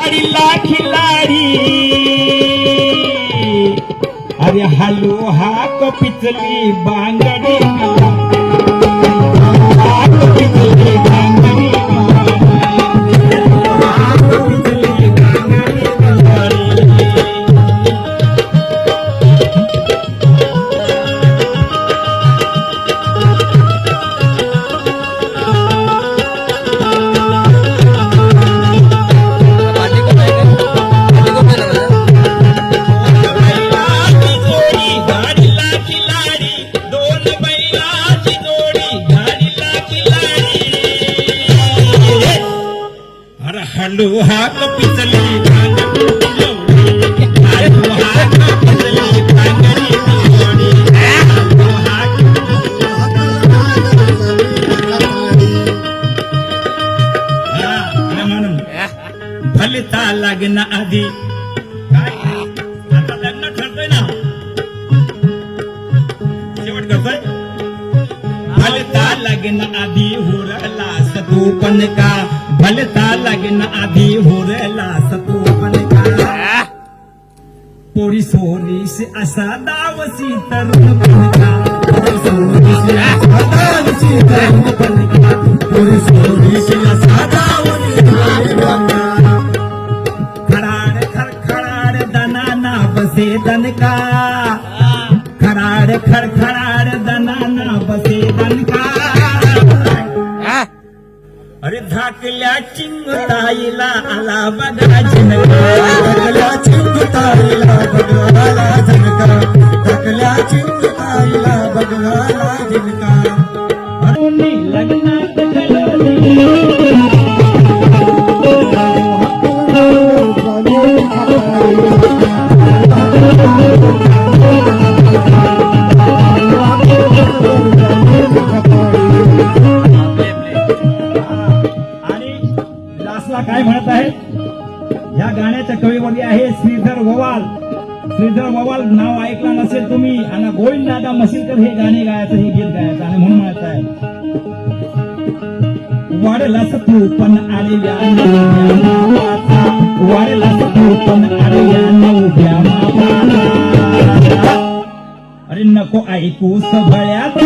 गाडीला खिलाडी अरे हलू हाक पिचली बांगडी हाक पिचली बांगडी हलू हाक पिचली हलू हाक पिचली बांगडी म्हणून फलिता लग्न आधी काय आता लग्न ठरतंय ना शेवट करतोय फलिता लग्न आधी हुरला सतू पण का फलिता लग्न आधी हुरला सतू पण का पोरी सोरीस असा दावसी तरुण पण का पोरी सोरीस असा दावसी तरुण पण का पोरी सोरीस असा दावसी तरुण खडाड खडखडाड दनाना बसे दनका खडाड खडखडाड दनाना बसे दनका अरे धाकल्या चिंगताईला आला बघा झनका धाकल्या चिंगताईला बघाला झनका धाकल्या चिंगताईला बघाला झनका अरुणी लग्नात काय म्हणत आहे या गाण्याच्या कवीमध्ये आहे श्रीधर ववाल. श्रीधर ववाल नाव ऐकलं नसेल तुम्ही आणि गोविंद दादा मसिलकर हे गाणे गायचं हे गीत गायचं आणि म्हणून म्हणत आहे वाढला तू पण आलेल्या वाढला तू पण आलेल्या नवद्या अरे नको ऐकू सभळ्यात